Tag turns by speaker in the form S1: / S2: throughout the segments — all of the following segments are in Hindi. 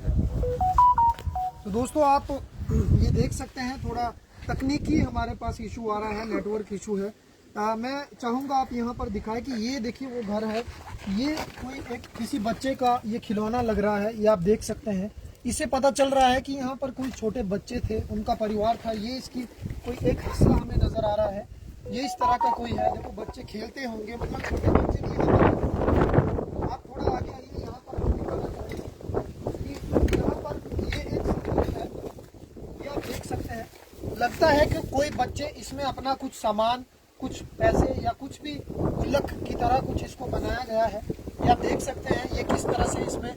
S1: तो दोस्तों आप ये देख सकते हैं थोड़ा तकनीकी हमारे पास इशू आ रहा है, नेटवर्क इशू है। मैं चाहूँगा आप यहाँ पर दिखाएं कि ये देखिए वो घर है, ये कोई एक किसी बच्चे का ये खिलौना लग रहा है, ये आप देख सकते हैं। इससे पता चल रहा है कि यहाँ पर कोई छोटे बच्चे थे, उनका परिवार था, ये इसकी कोई एक हिस्सा हमें नज़र आ रहा है। ये इस तरह का कोई है, देखो बच्चे खेलते होंगे, मतलब छोटे बच्चे भी यहाँ पर। आप थोड़ा आगे आइए, यहाँ पर हम दिखाना चाहेंगे कि यहाँ पर ये एक स्कूल है, ये आप देख सकते हैं। लगता है कि कोई बच्चे इसमें अपना कुछ सामान, कुछ पैसे या कुछ भी गुल्लक की तरह कुछ इसको बनाया गया है। ये आप देख सकते हैं ये किस तरह से इसमें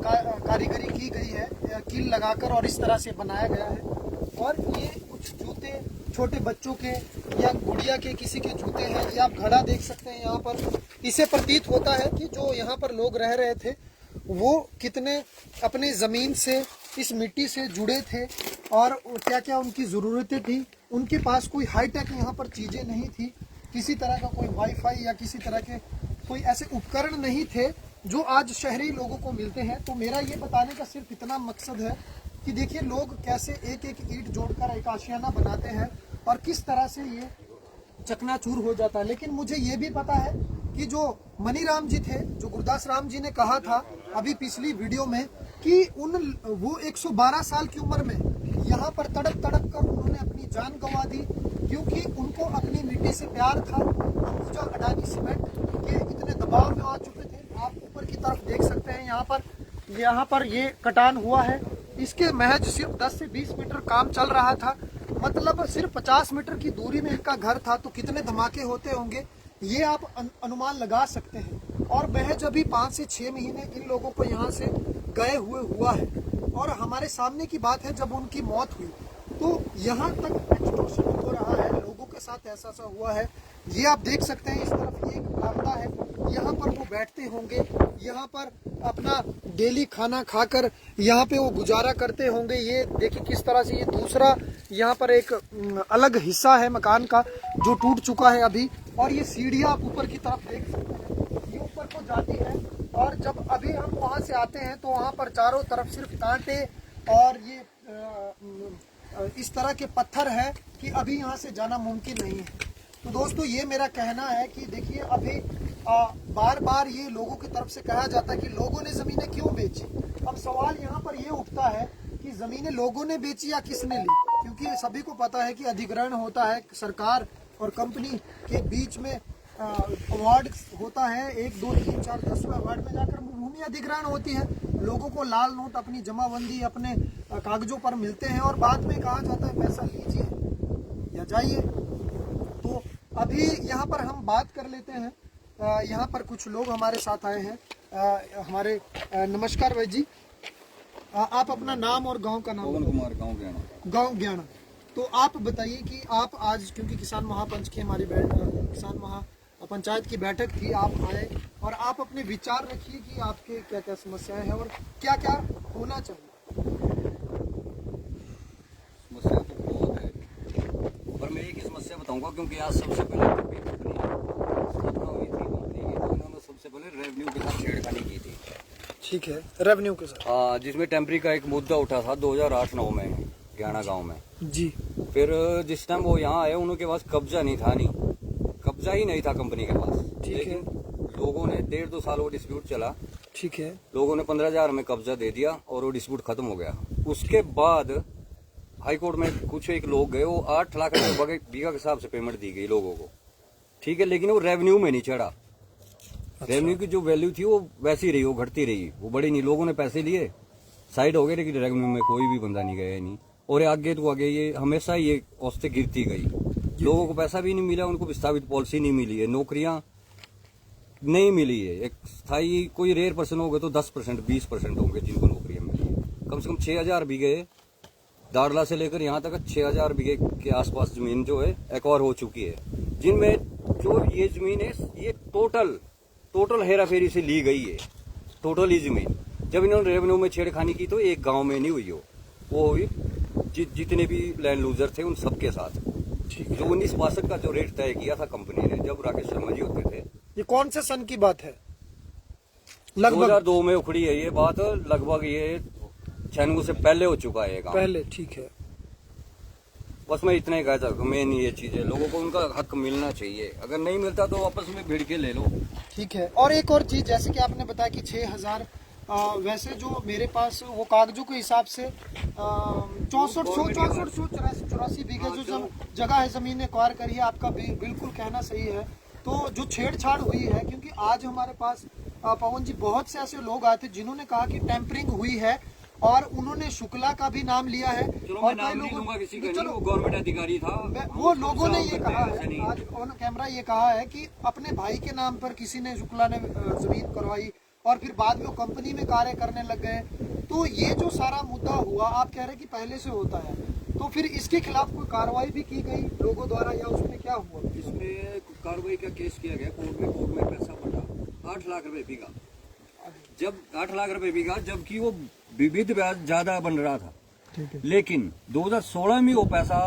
S1: कारीगरी की गई है, कील लगाकर और इस तरह से बनाया गया है। और ये कुछ जूते छोटे बच्चों के या गुड़िया के किसी के जूते हैं। ये आप घड़ा देख सकते हैं यहाँ पर। इससे प्रतीत होता है कि जो यहाँ पर लोग रह रहे थे वो कितने अपने ज़मीन से, इस मिट्टी से जुड़े थे और क्या क्या उनकी ज़रूरतें थी। उनके पास कोई हाईटेक यहाँ पर चीज़ें नहीं थी, किसी तरह का कोई वाईफाई या किसी तरह के कोई ऐसे उपकरण नहीं थे जो आज शहरी लोगों को मिलते हैं। तो मेरा ये बताने का सिर्फ इतना मकसद है कि देखिए लोग कैसे एक एक ईंट जोड़कर एक आशियाना बनाते हैं और किस तरह से ये चकनाचूर हो जाता है। लेकिन मुझे ये भी पता है कि जो मनी राम जी थे, जो गुरदास राम जी ने कहा था अभी पिछली वीडियो में कि वो 112 साल की उम्र में यहाँ पर तड़प तड़प कर उन्होंने अपनी जान गंवा दी, क्योंकि उनको अपनी मिट्टी से प्यार था। अंबुजा अडानी सीमेंट के इतने दबाव में आ चुके थे। आप ऊपर की तरफ देख सकते हैं, यहाँ पर ये कटान हुआ है। इसके महज सिर्फ 10 से 20 मीटर काम चल रहा था, मतलब सिर्फ 50 मीटर की दूरी में इनका घर था। तो कितने धमाके होते होंगे ये आप अनुमान लगा सकते हैं। और महज अभी 5 से 6 महीने इन लोगों को यहाँ से गए हुए हुआ है। और हमारे सामने की बात है, जब उनकी मौत हुई तो यहाँ तक एक्सटॉर्शन हो रहा है, लोगों के साथ ऐसा सा हुआ है। ये आप देख सकते हैं, इस तरफ ये एक बरामदा है, यहाँ पर वो बैठते होंगे, यहाँ पर अपना डेली खाना खाकर यहाँ पे वो गुजारा करते होंगे। ये देखिए किस तरह से ये दूसरा यहाँ पर एक अलग हिस्सा है मकान का जो टूट चुका है अभी। और ये सीढ़ियाँ आप ऊपर की तरफ देख सकते हैं, ये ऊपर को जाती है। और जब अभी हम वहाँ से आते हैं तो वहाँ पर चारों तरफ सिर्फ कांटे और ये इस तरह के पत्थर है कि अभी यहाँ से जाना मुमकिन नहीं है। तो दोस्तों ये मेरा कहना है कि देखिए अभी बार बार ये लोगों की तरफ से कहा जाता है कि लोगों ने ज़मीनें क्यों बेची। अब सवाल यहाँ पर ये उठता है कि ज़मीनें लोगों ने बेची या किसने ली, क्योंकि सभी को पता है कि अधिग्रहण होता है सरकार और कंपनी के बीच में। अवार्ड होता है 1 2 3 4 10वें अवार्ड में जाकर भूमि अधिग्रहण होती है। लोगों को लाल नोट, अपनी जमाबंदी अपने कागजों पर मिलते हैं और बाद में कहा जाता है पैसा लीजिए या जाइए। तो अभी यहाँ पर हम बात कर लेते हैं। यहाँ पर कुछ लोग हमारे साथ आए हैं। हमारे नमस्कार भाई जी, आप अपना नाम और गांव का नाम।
S2: पवन कुमार,
S1: गांव ज्ञाना। तो आप बताइए कि आप आज, क्योंकि किसान महापंच की हमारी किसान महापंचायत की बैठक थी, आप आए और आप अपने विचार रखिए कि आपके क्या क्या समस्याएं हैं और क्या क्या होना चाहिए।
S2: समस्या तो बहुत है, पर मैं एक ही समस्या बताऊंगा, क्योंकि आज सबसे पहले स्थापना हुई थी कंपनी की, तो उन्होंने सबसे पहले रेवेन्यू के साथ छेड़खानी की थी।
S1: ठीक है, रेवेन्यू के साथ।
S2: हाँ, जिसमें टेम्परी का एक मुद्दा उठा था 2008-9 में ज्ञाना गांव में
S1: जी।
S2: फिर जिस टाइम वो यहाँ आए उनके पास कब्जा नहीं था, कब्जा ही नहीं था कंपनी के पास।
S1: ठीक है।
S2: लोगों ने 1.5-2 साल वो डिस्प्यूट चला।
S1: ठीक है।
S2: लोगों ने 15,000 में कब्जा दे दिया और वो डिस्प्यूट खत्म हो गया। उसके बाद हाई कोर्ट में कुछ एक लोग गए, वो 8 लाख रुपए बीघा के हिसाब से पेमेंट दी गई लोगों को। ठीक है, लेकिन वो रेवेन्यू में नहीं चढ़ा।
S1: अच्छा।
S2: रेवेन्यू की जो वैल्यू थी वो वैसी रही, वो घटती रही, वो बड़ी नहीं। लोगों ने पैसे लिए, साइड हो गए, लेकिन रेवेन्यू में कोई भी बंदा नहीं गया नहीं। और आगे तो आगे ये हमेशा ये औसतें गिरती गई। लोगों को पैसा भी नहीं मिला, उनको विस्थापित पॉलिसी नहीं मिली है, नौकरियां नहीं मिली है। एक स्थायी कोई रेयर पर्सन हो गए तो 10% 20% होंगे जिनको नौकरियां मिली है। कम से कम 6,000 बीघे दाड़ला से लेकर यहाँ तक 6,000 बीघे के आसपास जमीन जो है एक्वायर हो चुकी है, जिनमें जो ये जमीन है ये टोटल हेरा फेरी से ली गई है। टोटल ही जमीन जब इन्होंने रेवेन्यू में छेड़खानी की तो एक गांव में नहीं हुई हो, वो हुई जितने भी लैंड लूजर थे उन सबके साथ। जो 1962 का जो रेट तय किया था कंपनी ने, जब राकेश शर्मा जी होते थे।
S1: ये कौन से सन की बात है? लगभग
S2: 2002 में उखड़ी है ये बात। लगभग ये 96 से पहले हो चुका है ये काम।
S1: पहले, ठीक है।
S2: बस मैं इतना ही कहता हूँ, मेन ये चीज है, लोगों को उनका हक मिलना चाहिए, अगर नहीं मिलता तो आपस में भिड़ के ले लो।
S1: ठीक है। और एक और चीज, जैसे कि आपने बताया कि 6000, वैसे जो मेरे पास वो कागजों के हिसाब से 6484 बीघे जो जगह है, जमीन एक्वायर करी है, आपका बिल्कुल कहना सही है। तो जो छेड़छाड़ हुई है, क्योंकि आज हमारे पास पवन जी बहुत से ऐसे लोग आए थे जिन्होंने कहा कि टेम्परिंग हुई है, और उन्होंने शुक्ला का भी नाम लिया है।
S2: चलो
S1: और
S2: मैं नाम नहीं लूंगा किसी का, नहीं, वो गवर्नमेंट अधिकारी था,
S1: वो लोगों ने ये कहा
S2: ऐसा
S1: है,
S2: नहीं।
S1: आज ऑन कैमरा ये कहा है कि अपने भाई के नाम पर किसी ने, शुक्ला ने जमीन करवाई, और फिर बाद में वो कंपनी में कार्य करने लग गए। तो ये जो सारा मुद्दा हुआ, आप कह रहे हैं कि पहले से होता है, तो फिर इसके खिलाफ कोई कार्रवाई भी की गई लोगों द्वारा, या उसमें क्या हुआ?
S2: इसमें कार्रवाई का केस किया गया कोर्ट में पैसा बढ़ा 8 लाख रुपए बीघा, जब 8 लाख रुपए बीघा, जबकि वो विविध ब्याज ज्यादा बन रहा था।
S1: ठीक है।
S2: लेकिन 2016 में वो पैसा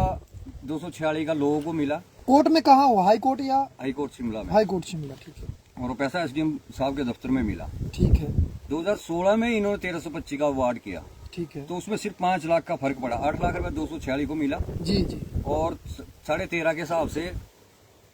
S2: 246 का लोगों को मिला।
S1: कोर्ट में कहाँ हुआ, हाई कोर्ट या?
S2: हाई कोर्ट शिमला में।
S1: हाई कोर्ट शिमला, ठीक है।
S2: और वो पैसा एसडीएम साहब के दफ्तर में मिला।
S1: ठीक है।
S2: 2016 में इन्होंने 1325 का अवार्ड किया,
S1: ठीक है।
S2: तो उसमें सिर्फ 5 लाख का फर्क पड़ा। 8 लाख रुपए 246 को मिला,
S1: जी जी।
S2: और 13.5 के हिसाब से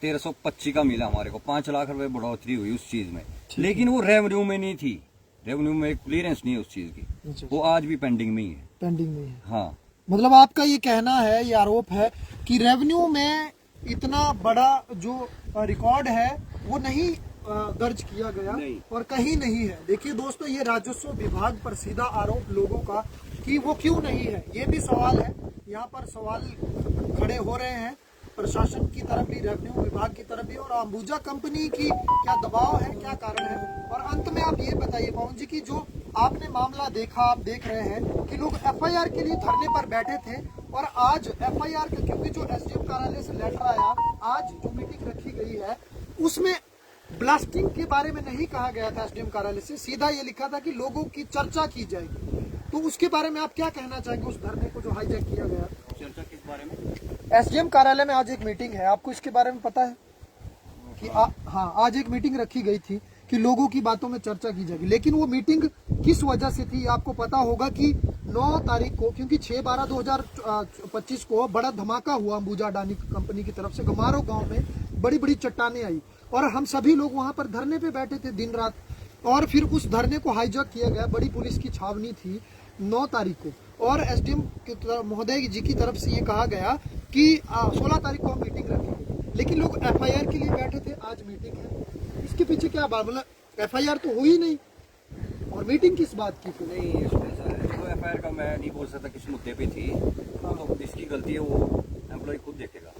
S2: 1325 का मिला हमारे को। 5 लाख रुपए बढ़ोतरी हुई उस चीज में, लेकिन वो रेवेन्यू में नहीं थी, रेवेन्यू में क्लियरेंस नहीं है उस चीज की,
S1: अच्छा।
S2: वो आज भी पेंडिंग में ही है।
S1: पेंडिंग में है।
S2: हाँ,
S1: मतलब आपका ये कहना है, ये आरोप है कि रेवेन्यू में इतना बड़ा जो रिकॉर्ड है वो नहीं दर्ज किया गया,
S2: नहीं।
S1: और कहीं नहीं है। देखिए दोस्तों, ये राजस्व विभाग पर सीधा आरोप लोगों का कि वो क्यों नहीं है, ये भी सवाल है। यहाँ पर सवाल खड़े हो रहे हैं प्रशासन की तरफ भी, रेवेन्यू विभाग की तरफ भी, और अंबुजा कंपनी की क्या दबाव है, क्या कारण है। और अंत में आप ये बताइए पवन जी की जो आपने मामला देखा, आप देख रहे हैं कि लोग एफआईआर के लिए धरने पर बैठे थे, और आज एफआईआर का, क्योंकि जो एसडीएम कार्यालय से लेटर आया, आज जो मीटिंग रखी गई है उसमें ब्लास्टिंग के बारे में नहीं कहा गया था एसडीएम कार्यालय से, सीधा ये लिखा था कि लोगों की चर्चा की जाएगी। तो उसके बारे में आप क्या कहना चाहेंगे, उस धरने को जो हाईजैक किया गया?
S2: चर्चा किस बारे में?
S1: एसडीएम कार्यालय में आज एक मीटिंग है, आपको इसके बारे में पता है कि हाँ, आज एक मीटिंग रखी गई थी कि लोगों की बातों में चर्चा की जाएगी, लेकिन वो मीटिंग किस वजह से थी आपको पता होगा कि 9 तारीख को, क्योंकि 6/12/2025 को बड़ा धमाका हुआ अंबुजा अडानी कंपनी की तरफ से। गमारो गांव में बड़ी बड़ी चट्टानें आई, और हम सभी लोग वहां पर धरने पे बैठे थे दिन रात, और फिर उस धरने को हाईजैक किया गया। बड़ी पुलिस की छावनी थी 9 तारीख को, और एसडीएम महोदय जी की तरफ से ये कहा गया कि 16 तारीख को हम मीटिंग रखेंगे, लेकिन लोग एफआईआर के लिए बैठे थे। आज मीटिंग है, इसके पीछे क्या बात, मतलब एफआईआर तो हुई नहीं, और मीटिंग किस बात की?
S2: नहीं, इसमें ऐसा है, तो एफआईआर का मैं नहीं बोल सकता किस मुद्दे पे थी, तो इसकी गलती है, वो एम्प्लॉय खुद देखेगा।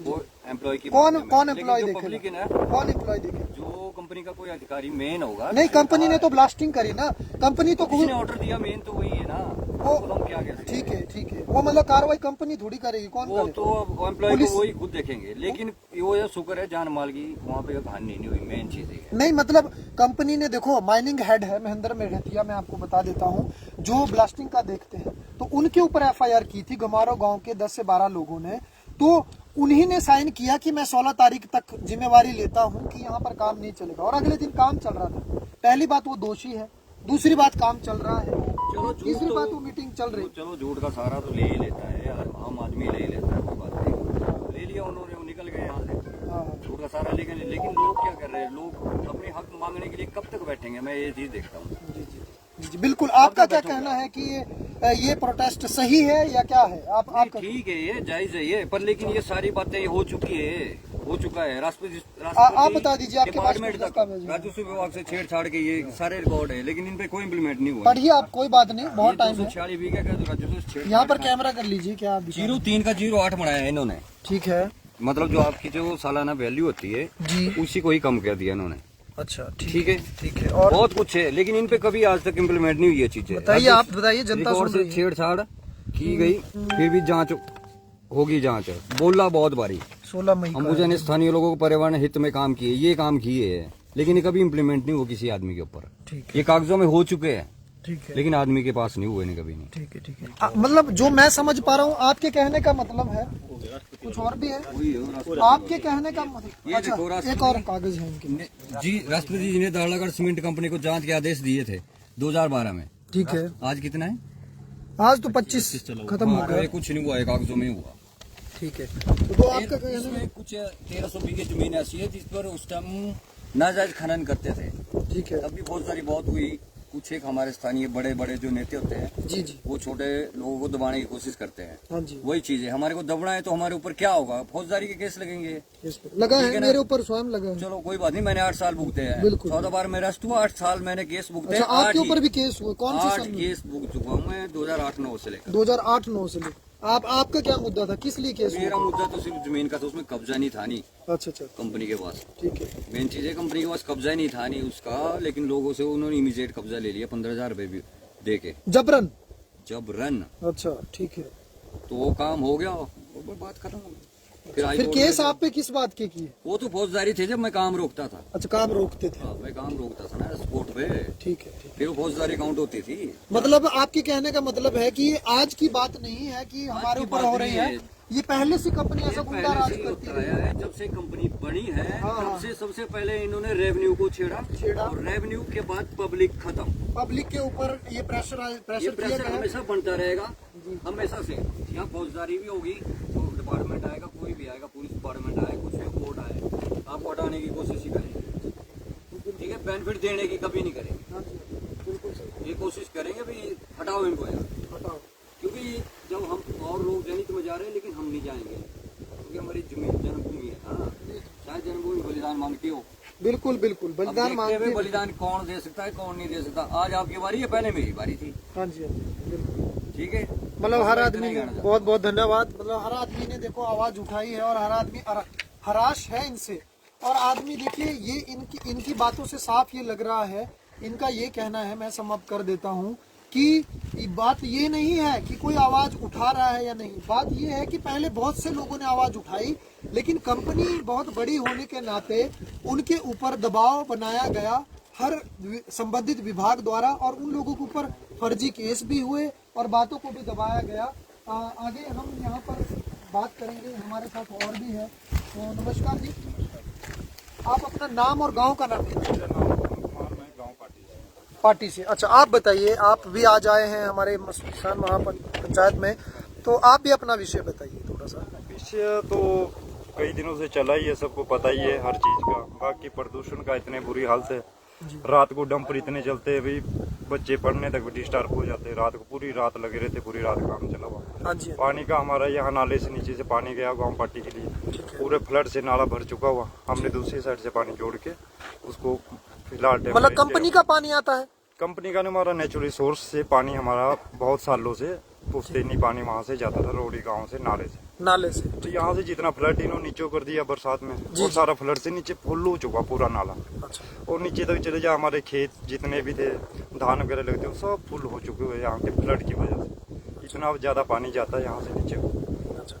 S2: वो एम्प्लॉय की
S1: कौन एम्प्लॉय
S2: पब्लिक है ना,
S1: कौन एम्प्लॉय देखेगा?
S2: जो कंपनी का कोई अधिकारी मेन होगा।
S1: नहीं, कंपनी ने तो ब्लास्टिंग करी ना, कंपनी तो
S2: किसने ऑर्डर दिया, मेन तो वही है ना, वो हम क्या कह सकते हैं।
S1: ठीक है, ठीक है। वो मतलब कार्रवाई कंपनी थोड़ी करेगी, कौन
S2: वो
S1: करेगा?
S2: तो एम्प्लॉय को वही खुद देखेंगे, लेकिन वो ये शुक्र है जान माल की वहाँ पे हानि नहीं हुई, मेन चीज है।
S1: नहीं, मतलब कंपनी ने, देखो माइनिंग हेड है महेंद्र मेघतिया, मैं आपको बता देता हूँ, जो ब्लास्टिंग का देखते हैं, तो उनके ऊपर एफआईआर की थी गमारो गांव के 10 से 12 लोगों ने। तो उन्हीं ने साइन किया कि मैं 16 तारीख तक जिम्मेवारी लेता हूं कि यहाँ पर काम नहीं चलेगा, और अगले दिन काम चल रहा था। पहली बात वो दोषी है, दूसरी बात काम चल रहा है,
S2: चलो
S1: तीसरी बात वो मीटिंग चल रही।
S2: चलो झूठ का सहारा तो ले ही लेता है यार, आम आदमी ले ही लेता है, वो बात नहीं, ले लिया उन्होंने, वो निकल गए यहाँ से झूठ का सहारा लेकिन लोग क्या कर रहे हैं, लोग अपने हक मांगने के लिए कब तक बैठेंगे, मैं ये चीज देखता हूँ।
S1: जी, बिल्कुल। आपका क्या कहना है कि ये प्रोटेस्ट सही है या क्या है? आप
S2: ठीक है, ये जायज है ये, पर लेकिन ये सारी बातें हो चुकी है, हो चुका है। राष्ट्रपति
S1: आप बता दीजिए, आपके पास
S2: डिपार्टमेंट तक राजस्व विभाग से छेड़छाड़ के ये सारे रिकॉर्ड है, लेकिन इन पे कोई इम्प्लीमेंट नहीं हुआ।
S1: पढ़िए आप, कोई बात नहीं, बहुत टाइम है।
S2: 246 बीघे का राजस्व
S1: यहाँ पर कैमरा कर लीजिए, क्या
S2: 03 का 08 बनाया है इन्होंने,
S1: ठीक है।
S2: मतलब जो आपकी जो सालाना वैल्यू होती है
S1: जी,
S2: उसी को ही कम कर दिया इन्होंने।
S1: अच्छा,
S2: ठीक है,
S1: ठीक है। और
S2: बहुत कुछ है, लेकिन इन पे कभी आज तक इम्प्लीमेंट नहीं हुई ये चीजें।
S1: बताइए, आप बताइए, जनता सुन रही
S2: से
S1: है।
S2: छेड़छाड़ की गई, फिर भी जांच होगी, जांच बोला बहुत बारी।
S1: 16 मई
S2: अंबुजा ने स्थानीय लोगों को पर्यावरण हित में काम किए, ये काम किए हैं, लेकिन ये कभी इम्प्लीमेंट नहीं हुआ किसी आदमी के ऊपर।
S1: ठीक
S2: ये कागजों में हो चुके हैं,
S1: ठीक है,
S2: लेकिन आदमी के पास नहीं हुए, नहीं कभी नहीं।
S1: ठीक है, ठीक है। मतलब जो मैं समझ पा रहा हूँ, आपके कहने का मतलब है कुछ और भी है, आपके कहने का मतलब।
S2: ये देखो,
S1: अच्छा, एक और कागज है इनके।
S2: जी, राष्ट्रपति जी ने दाड़ागढ़ सीमेंट कंपनी को जांच के आदेश दिए थे 2012 में।
S1: ठीक है।
S2: आज कितना है?
S1: आज तो 25 खत्म हो गया।
S2: कुछ नहीं हुआ है, कागजों में हुआ।
S1: ठीक है, तो आपका कहना है
S2: इसमें कुछ 1300 बीघे जमीन ऐसी है जिस पर उस टाइम नाजायज खनन करते थे।
S1: ठीक है।
S2: तब भी बहुत सारी बहुत हुई। कुछ एक हमारे स्थानीय बड़े बड़े जो नेता होते हैं,
S1: जी जी।
S2: वो छोटे लोगों को दबाने की कोशिश करते हैं।
S1: हाँ जी।
S2: वही चीज है, हमारे को दबना है तो हमारे ऊपर क्या होगा, फौजदारी के केस लगेंगे।
S1: लगा
S2: ठीक
S1: है
S2: है ना?
S1: मेरे ऊपर स्वयं लगा है।
S2: चलो कोई बात नहीं, मैंने 8 साल भुगते हैं।
S1: बिल्कुल।
S2: 14 बार मेरा अरेस्ट हुआ, 8 साल मैंने केस भुगते
S1: अच्छा,
S2: हैं।
S1: आपके ऊपर भी केस हुआ? कौन से
S2: 8
S1: साल में?
S2: केस भुग चुका हूँ मैं 2008-9 से लेकर।
S1: 2008-9 से लेकर। आपका क्या मुद्दा था, किस लिए केस
S2: मेरा
S1: हुआ?
S2: मुद्दा तो सिर्फ जमीन का था, उसमें कब्जा नहीं था नहीं
S1: अच्छा अच्छा,
S2: कंपनी के पास।
S1: ठीक है।
S2: मेन चीज है कंपनी के पास कब्जा ही नहीं था नहीं उसका, लेकिन लोगों से उन्होंने इमीडिएट कब्जा ले लिया 15,000 रुपए भी दे के,
S1: जबरन?
S2: जब रन।
S1: अच्छा ठीक है।
S2: तो वो काम हो गया और बात खत्म हो गई।
S1: फिर केस आप पे किस बात के किए?
S2: वो तो फौजदारी थे जब मैं काम रोकता था।
S1: अच्छा, काम रोकते थे।
S2: हाँ, मैं काम रोकता था ना स्पोर्ट पे।
S1: ठीक है ठीक है।
S2: फिर वो फौजदारी काउंट होती थी।
S1: मतलब आपके कहने का मतलब है कि ये आज की बात नहीं है कि हमारे
S2: की
S1: ऊपर
S2: बात
S1: हो रही
S2: नहीं
S1: है,
S2: है।
S1: ये पहले से कंपनी ऐसा गुंडा राज
S2: पहले से
S1: करती
S2: होता
S1: है।
S2: है, जब से कंपनी बनी है
S1: हाँ,
S2: तब
S1: हाँ।
S2: से सबसे पहले इन्होंने रेवेन्यू को छेड़ा
S1: छेड़ा।
S2: और रेवेन्यू के बाद पब्लिक खत्म।
S1: पब्लिक के ऊपर ये
S2: ये
S1: प्रेशर किया
S2: प्रेशर
S1: गया है।
S2: हमेशा बनता रहेगा, हमेशा से। यहाँ फौजदारी भी होगी, तो डिपार्टमेंट आएगा, कोई भी आएगा, पुलिस डिपार्टमेंट आए, कुछ भी कोर्ट आए, आपको हटाने की कोशिश ही करेंगे। ठीक है, बेनिफिट देने की कभी नहीं करेंगे।
S1: हाँ जी, बिल्कुल सही।
S2: ये कोशिश करेंगे भाई हटाओ इनको यार,
S1: बताओ।
S2: क्योंकि जब हम और लोग जनित में जा रहे हैं लेकिन हम नहीं जाएंगे, क्योंकि हमारी जमीन जन्मभूमि है ना। चाहे जन्मभूमि बलिदान मांगती हो,
S1: बिल्कुल बिल्कुल,
S2: अब
S1: बलिदान
S2: देखते
S1: मांगते
S2: हुए
S1: हैं।
S2: बलिदान कौन दे सकता है कौन नहीं दे सकता। आज आपकी बारी है, पहले मेरी बारी थी।
S1: हाँ जी हाँ जी, बिल्कुल।
S2: ठीक है,
S1: मतलब हर
S2: बस
S1: आदमी
S2: इतना ही
S1: ने,
S2: कहना चाहता हूं।
S1: बहुत बहुत धन्यवाद। मतलब हर आदमी ने देखो आवाज उठाई है और हर आदमी हराश है इनसे। और आदमी देखिए, ये इनकी बातों से साफ ये लग रहा है, इनका ये कहना है, मैं समाप्त कर देता हूँ, कि बात ये नहीं है कि कोई आवाज उठा रहा है या नहीं। बात ये है कि पहले बहुत से लोगों ने आवाज उठाई, लेकिन कंपनी बहुत बड़ी होने के नाते उनके ऊपर दबाव बनाया गया हर संबंधित विभाग द्वारा, और उन लोगों के ऊपर फर्जी केस भी हुए और बातों को भी दबाया गया। आगे हम यहाँ पर बात करेंगे, हमारे साथ और भी है। तो नमस्कार जी, आप अपना नाम और गांव का नाम बताइए। पार्टी से। अच्छा, आप बताइए, आप भी आज आए हैं हमारे किसान महापंचायत में, तो आप भी अपना विषय बताइए थोड़ा सा।
S3: विषय तो कई दिनों से चला ही है, सबको पता ही है हर चीज का। बाकी प्रदूषण का इतने बुरी हालत है, रात को डंपर इतने चलते हैं भाई, बच्चे पढ़ने तक भी डिस्टर्ब हो जाते हैं। रात को पूरी रात लगे रहते, पूरी रात काम चला हुआ।
S1: हाँ जी।
S3: पानी का हमारा यहाँ नाले से नीचे से पानी गया गांव पार्टी के लिए, पूरे फ्लड से नाला भर चुका हुआ। हमने दूसरी साइड से पानी जोड़ के उसको फिलहाल
S1: मतलब कंपनी का पानी आता है?
S3: कंपनी का नहीं, हमारा नेचुरल सोर्स से पानी हमारा बहुत सालों से पुश्तैनी पानी वहाँ से जाता था, रोडी गांव से, नाले से। तो यहाँ से जितना फ्लड इन्होंने नीचे कर दिया बरसात में, वो सारा फ्लड से नीचे फुल हो चुका पूरा नाला।
S1: अच्छा।
S3: और नीचे तक चले जाए, हमारे खेत जितने भी थे, धान वगैरह लगते, वो सब फुल हो चुके हुए यहाँ के फ्लड की वजह से। इतना ज्यादा पानी जाता है यहाँ से नीचे को।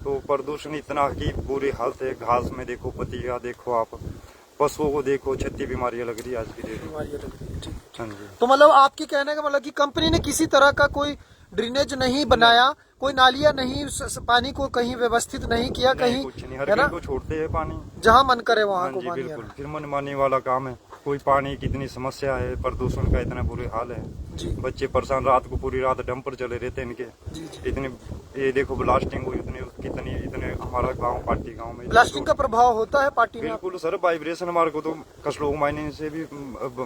S3: तो प्रदूषण इतना की बुरी हालत है। घास में देखो, पत्तियाँ देखो, आप पशुओं को देखो, 36 बीमारियां लग रही है आज की डेट में। हाँ जी।
S1: तो मतलब आपके कहने का मतलब कि कंपनी ने किसी तरह का कोई ड्रेनेज नहीं बनाया, कोई नालियां नहीं, पानी को कहीं व्यवस्थित नहीं किया, कहीं
S3: कुछ नहीं, हर
S1: है ना,
S3: कहीं को छोड़ते हैं पानी,
S1: जहां मन करे वहां
S3: हाँ
S1: को
S3: जी
S1: पानी
S3: बिल्कुल।
S1: आना।
S3: फिर मनमानी वाला काम है। कोई पानी की इतनी समस्या है, प्रदूषण का इतना बुरे हाल है,
S1: जी।
S3: बच्चे परेशान, रात को पूरी रात डंपर चले रहते हैं इनके।
S1: जी, जी।
S3: इतनी ये देखो ब्लास्टिंग हुई, इतने हमारा गांव पार्टी गांव में
S1: ब्लास्टिंग का प्रभाव होता है पार्टी में?
S3: बिल्कुल सर, वाइब्रेशन हमारे को तो कसलोग माइनिंग से भी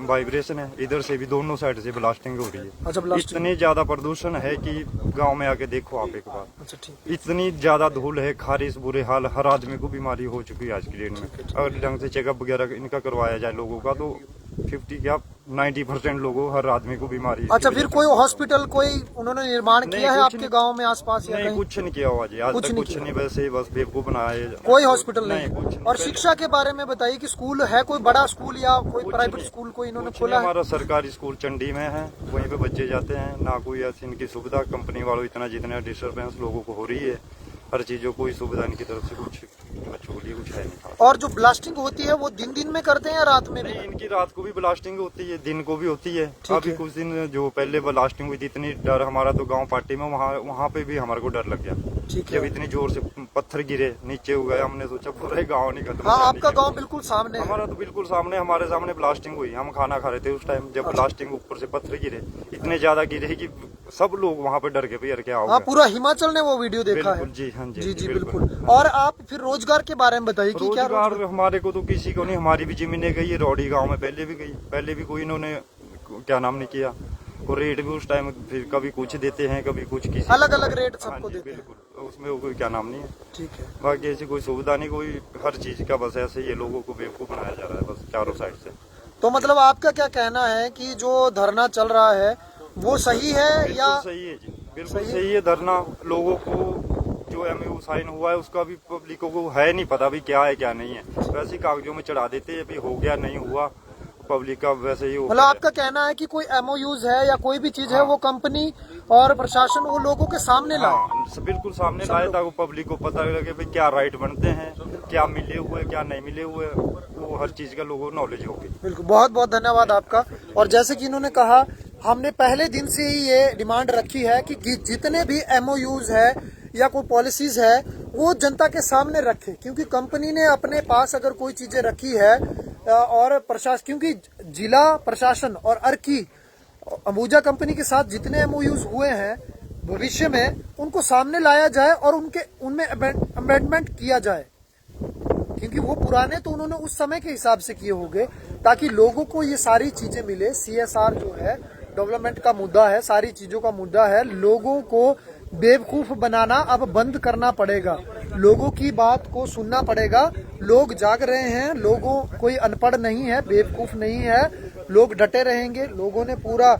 S3: वाइब्रेशन है, इधर से भी, दोनों साइड से ब्लास्टिंग हो रही है।
S1: अच्छा, ब्लास्टिंग।
S3: इतनी ज्यादा प्रदूषण है कि गांव में आके देखो आप एक बार।
S1: अच्छा, ठीक।
S3: इतनी ज्यादा धूल है, खारिश, बुरे हाल, हर आदमी को बीमारी हो चुकी है आज की डेट में। अगर ढंग से चेकअप वगैरह इनका करवाया जाए लोगों का, तो 50 क्या 90% लोगों, हर आदमी को बीमारी।
S1: अच्छा, फिर कोई हॉस्पिटल कोई उन्होंने निर्माण किया है आपके गांव में आसपास या
S3: नहीं,
S1: कहीं?
S3: कुछ नहीं किया हुआ जी, आज तक कुछ नहीं, वैसे बस बेवकूफ बनाए।
S1: कोई हॉस्पिटल नहीं,
S3: कुछ नहीं।
S1: और शिक्षा के बारे में बताइए कि स्कूल है, कोई बड़ा स्कूल या कोई प्राइवेट स्कूल कोई इन्होंने खोला है?
S3: हमारा सरकारी स्कूल चंडी में है, वहीं पे बच्चे जाते हैं। ना कोई ऐसी इनकी सुविधा, कंपनी वालों इतना जितना डिस्टर्बेंस लोगों को हो रही है, हर चीजों कोई सुविधा इनकी तरफ से कुछ बच्चों के लिए कुछ है नहीं।
S1: और जो ब्लास्टिंग होती है वो दिन दिन में करते हैं या रात में भी?
S3: नहीं, इनकी रात को भी ब्लास्टिंग होती है, दिन को भी होती है। अभी
S1: है।
S3: कुछ दिन जो पहले ब्लास्टिंग हुई थी, इतनी डर हमारा तो गांव पार्टी में, वहाँ पे भी हमारे को डर लग गया।
S1: ठीक है।
S3: जब इतनी जोर से पत्थर गिरे नीचे हो गए, हमने सोचा पूरे गांव नहीं खत्म।
S1: हाँ, आपका गांव बिल्कुल सामने है।
S3: हमारा तो बिल्कुल सामने, हमारे सामने ब्लास्टिंग हुई। हम खाना खा रहे थे उस टाइम, जब ब्लास्टिंग ऊपर से पत्थर गिरे, इतने ज्यादा गिरे कि सब लोग वहाँ पे डर गए भैया क्या होगा।
S1: हाँ, पूरा हिमाचल ने वो वीडियो देखा है।
S3: बिल्कुल जी, हाँ जी,
S1: जी जी
S3: बिल्कुल।
S1: बिल्कुल। और आप फिर रोजगार के बारे में बताइए कि क्या
S3: रोजगार हमारे को तो किसी को नहीं, हमारी भी जमीनें गई है, रोडी गांव में पहले भी गई, पहले भी कोई इन्होंने क्या नाम नहीं किया। और रेट भी उस टाइम फिर कभी कुछ देते हैं, कभी कुछ किसी
S1: अलग अलग रेट
S3: हाँ
S1: सबको
S3: जी,
S1: देते हैं।
S3: बिल्कुल, उसमें कोई क्या नाम नहीं है।
S1: ठीक है।
S3: बाकी ऐसी कोई सुविधा नहीं, कोई हर चीज का बस ऐसे ये लोगों को बेवकूफ बनाया जा रहा है बस चारों साइड से।
S1: तो मतलब आपका क्या कहना है कि जो धरना चल रहा है वो सही है या?
S3: बिल्कुल सही है जी, बिल्कुल सही है। धरना लोगों को जो MOU साइन हुआ है उसका भी पब्लिकों को है नहीं पता भी क्या है क्या नहीं है, वैसे ही कागजों में चढ़ा देते हैं, अभी हो गया नहीं हुआ, पब्लिक का वैसे ही
S1: मतलब आपका कहना है कि कोई MOUs है या कोई भी चीज है वो कंपनी और प्रशासन वो लोगों के सामने लाए।
S3: हाँ, बिल्कुल सामने लाए ताकि पब्लिक को पता लगे भाई क्या राइट बनते हैं, क्या मिले हुए क्या नहीं मिले हुए, वो हर चीज का लोगों को नॉलेज होगी।
S1: बिल्कुल, बहुत बहुत धन्यवाद आपका। और जैसे कि इन्होंने कहा, हमने पहले दिन से ही ये डिमांड रखी है कि जितने भी MOUs है या कोई पॉलिसीज है वो जनता के सामने रखे, क्योंकि कंपनी ने अपने पास अगर कोई चीजें रखी है और प्रशासन, क्योंकि जिला प्रशासन और अर्की अंबुजा कंपनी के साथ जितने MOUs हुए हैं भविष्य में उनको सामने लाया जाए और उनमें अमेंडमेंट किया जाए, क्योंकि वो पुराने तो उन्होंने उस समय के हिसाब से किए होंगे ताकि लोगों को ये सारी चीजें मिले। CSR जो है डेवलपमेंट का मुद्दा है, सारी चीजों का मुद्दा है। लोगों को बेवकूफ बनाना अब बंद करना पड़ेगा, लोगों की बात को सुनना पड़ेगा। लोग जाग रहे हैं, लोगों कोई अनपढ़ नहीं है, बेवकूफ नहीं है, लोग डटे रहेंगे। लोगों ने पूरा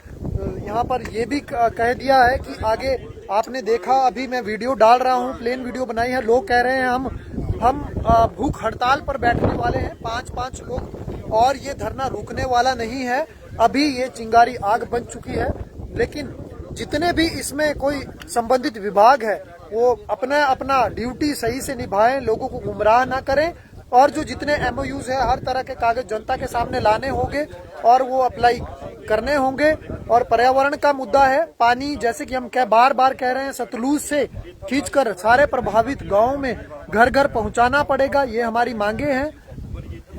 S1: यहाँ पर ये भी कह दिया है कि आगे आपने देखा, अभी मैं वीडियो डाल रहा हूँ, प्लेन वीडियो बनाई है, लोग कह रहे हैं हम भूख हड़ताल पर बैठने वाले हैं 5-5 लोग, और ये धरना रुकने वाला नहीं है। अभी ये चिंगारी आग बन चुकी है, लेकिन जितने भी इसमें कोई संबंधित विभाग है वो अपना ड्यूटी सही से निभाएं, लोगों को गुमराह ना करें, और जो जितने MOUs है हर तरह के कागज जनता के सामने लाने होंगे और वो अप्लाई करने होंगे। और पर्यावरण का मुद्दा है, पानी जैसे कि हम बार बार कह रहे हैं, सतलुज से खींचकर सारे प्रभावित गाँव में घर घर पहुंचाना पड़ेगा, ये हमारी मांगे हैं।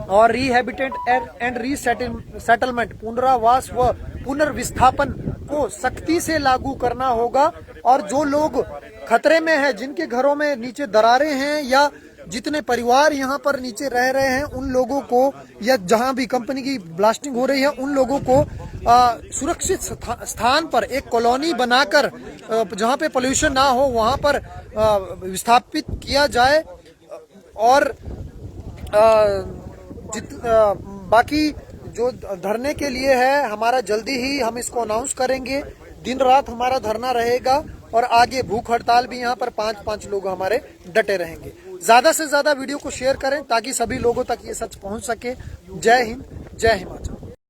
S1: और रिहेबिटेट एंड रीसेटलमेंट, पुनरावास व पुनर्विस्थापन को सख्ती से लागू करना होगा। और जो लोग खतरे में हैं, जिनके घरों में नीचे दरारें हैं या जितने परिवार यहाँ पर नीचे रह रहे हैं, उन लोगों को, या जहाँ भी कंपनी की ब्लास्टिंग हो रही है उन लोगों को सुरक्षित स्थान पर एक कॉलोनी बनाकर जहाँ पे पोल्यूशन ना हो वहाँ पर विस्थापित किया जाए। और बाकी जो धरने के लिए है हमारा, जल्दी ही हम इसको अनाउंस करेंगे। दिन रात हमारा धरना रहेगा और आगे भूख हड़ताल भी यहाँ पर 5-5 लोग हमारे डटे रहेंगे। ज्यादा से ज्यादा वीडियो को शेयर करें ताकि सभी लोगों तक ये सच पहुंच सके। जय हिंद, जय हिमाचल।